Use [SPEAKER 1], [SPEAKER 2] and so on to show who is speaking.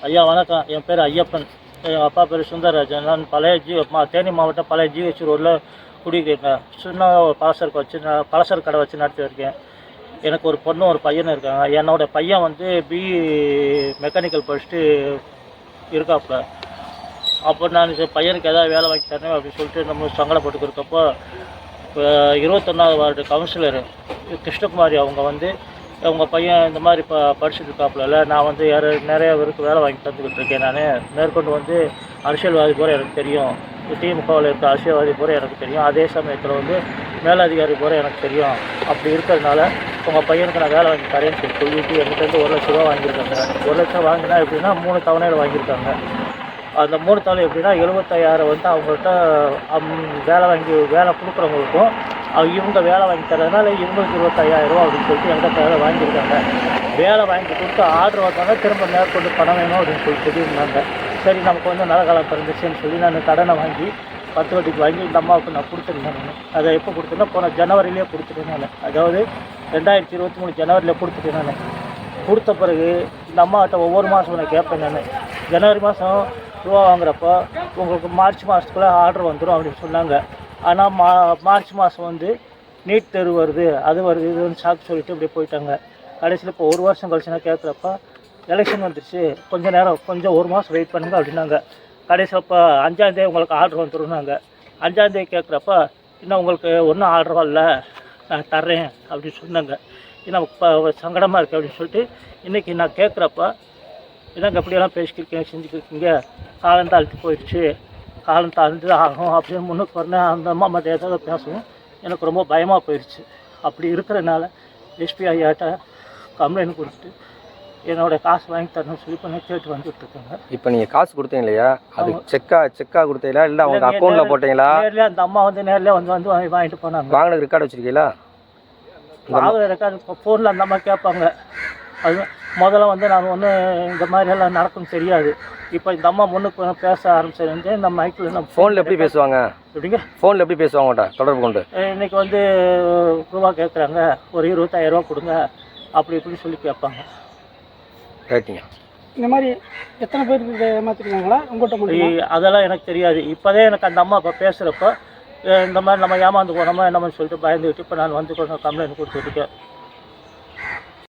[SPEAKER 1] ஐயா வணக்கம். என் பேர் ஐயப்பன். எங்கள் அப்பா பேர் சுந்தரராஜன். நான் தேனி மாவட்டம் பழைய ஜிஹெச் ரோடில் குடியிருக்கேங்க. சின்ன ஒரு பலசர கடை வச்சு நடத்தி இருக்கேன். எனக்கு ஒரு பொண்ணு ஒரு பையன் இருக்காங்க. என்னோடய பையன் வந்து பிஇ மெக்கானிக்கல் படிச்சுட்டு இருக்காப்புல. அப்போ நான் பையனுக்கு எதாவது வேலை வாங்கி தரேன் அப்படின்னு சொல்லிட்டு நம்ம சங்கடப்பட்டு இருக்கப்போ 21வது வார்டு கவுன்சிலர் கிருஷ்ணகுமாரி அவங்க வந்து உங்கள் பையன் இந்த மாதிரி படிச்சுட்டு இருக்காப்புல, நான் வந்து நிறைய பேருக்கு வேலை வாங்கி தந்துக்கிட்டு இருக்கேன். நான் மேற்கொண்டு வந்து அரசியல்வாதி பூரா எனக்கு தெரியும், திமுகவில் இருக்க அரசியல்வாதி பூரா எனக்கு தெரியும், அதே சமயத்தில் வந்து மேலதிகாரி பூரா எனக்கு தெரியும். அப்படி இருக்கிறதுனால உங்கள் பையனுக்கு நான் வேலை வாங்கி தரேன்னு சொல்லிட்டு என்கிட்ட 1 லட்ச ரூபா வாங்கியிருக்காங்க. 1 லட்சம் வாங்கினா எப்படின்னா 3 தவணையில் வாங்கியிருக்காங்க. அந்த 3 தவணை எப்படின்னா 75,000 வந்து அவங்கள்ட்ட வேலை கொடுக்குறவங்களுக்கும் இவங்க வேலை வாங்கி தரதுனால இவங்களுக்கு 25,000 ரூபா அப்படின்னு சொல்லிட்டு என்கிட்ட வேலை வாங்கியிருக்காங்க. வேலை வாங்கி கொடுத்து ஆர்டர் வந்தாங்க, திரும்ப மேற்கொண்டு பணம் வேணும் அப்படின்னு சொல்லியிருந்தாங்க. சரி நமக்கு வந்து நல்ல காலம் பிறந்துச்சுன்னு சொல்லி நான் கடனை வாங்கி 10 வட்டிக்கு வாங்கி இந்த அம்மாவுக்கு நான் கொடுத்துருந்தேன். நான் அதை எப்போ கொடுத்தேன்னா போன ஜனவரியிலே கொடுத்துட்டேன். நான் அதாவது 2023 ஜனவரியில் கொடுத்துட்டேன். நான் கொடுத்த பிறகு இந்த அம்மாக்கிட்ட ஒவ்வொரு மாதம் நான் கேட்பேன். நான் ஜனவரி மாதம் ரூபா வாங்குறப்போ உங்களுக்கு மார்ச் மாதத்துக்குள்ளே ஆர்டர் வந்துடும் அப்படின்னு சொன்னாங்க. ஆனால் மார்ச் மாதம் வந்து நீட் தேர்வு வருது, அது வருது, இதுன்னு சாக்கு சொல்லிட்டு இப்படியே போயிட்டாங்க. கடைசியில் இப்போ 1 வருஷம் கழிச்சு நான் கேட்குறப்ப எலெக்ஷன் வந்துடுச்சு, கொஞ்சம் 1 மாதம் வெயிட் பண்ணுங்க அப்படின்னாங்க. கடைசியில் இப்போ 5ஆந்தேதி உங்களுக்கு ஆர்டர் வந்துடும்னாங்க. 5ஆந்தேதி கேட்குறப்ப இன்னும் உங்களுக்கு ஒன்றும் ஆர்டர் வரல, நான் தர்றேன் அப்படின்னு சொன்னாங்க. நமக்கு இப்போ சங்கடமாக இருக்குது அப்படின்னு சொல்லிட்டு இன்றைக்கி நான் கேட்குறப்ப என்னங்க எப்படியெல்லாம் பேசிக்கிருக்கீங்க, செஞ்சுக்கிருக்கீங்க, காலம் தாழ்த்து போயிடுச்சு, காலம் தாழ்ந்து ஆகும் அப்படின்னு முன்னுக்கு வரேன். அந்த அம்மா மட்டும் ஏதாவது பேசவும் எனக்கு ரொம்ப பயமாக போயிடுச்சு. அப்படி இருக்கிறதுனால எஸ்பி ஐயாட்ட கம்ப்ளைண்ட் கொடுத்துட்டு என்னோடய காசு வாங்கி தரணும்னு சொல்லி இப்போ கேட்டு வந்துட்டுருக்காங்க.
[SPEAKER 2] இப்போ நீங்கள் காசு கொடுத்தீங்க இல்லையா, அது செக்காக கொடுத்தீங்களா இல்லை அவங்க அக்கௌண்ட்டில் போட்டீங்களா?
[SPEAKER 1] நேரில் அந்த அம்மா வந்து நேரில் வந்து வாங்கிட்டு போனாங்க.
[SPEAKER 2] வாங்கின ரெக்கார்டு வச்சுருக்கீங்களா?
[SPEAKER 1] வாங்கின ரெக்கார்டு இப்போ ஃபோனில் அந்த அம்மா கேட்பாங்க. அது முதல்ல வந்து நான் இந்த மாதிரி எல்லாம் நடக்கும்னு தெரியாது. இப்போ இந்த அம்மா முன்னுக்கு பேச ஆரம்பிச்சிருந்து இந்த மைக்கில் நம்ம
[SPEAKER 2] ஃபோனில் எப்படி பேசுவாங்க?
[SPEAKER 1] எப்படிங்க
[SPEAKER 2] ஃபோனில் எப்படி பேசுவாங்கட்டா தொடர்பு கொண்டு?
[SPEAKER 1] இன்றைக்கி வந்து ரூபா கேட்குறாங்க, ஒரு 25,000 ரூபா கொடுங்க அப்படி இப்படின்னு சொல்லி கேட்பாங்க.
[SPEAKER 2] ரைட்டுங்க.
[SPEAKER 3] இந்த மாதிரி எத்தனை பேருக்கு ஏமாற்றிருக்காங்களா உங்கள்கிட்ட?
[SPEAKER 1] அதெல்லாம் எனக்கு தெரியாது. இப்போதே எனக்கு அந்த அம்மா இப்போ பேசுகிறப்போ இந்த மாதிரி நம்ம ஏமாந்து போனோமா என்னமான்னு சொல்லிட்டு பயந்துக்கிட்டு இப்போ நான் வந்து கொஞ்சம் கம்ப்ளைண்ட் கொடுத்துருக்கேன்.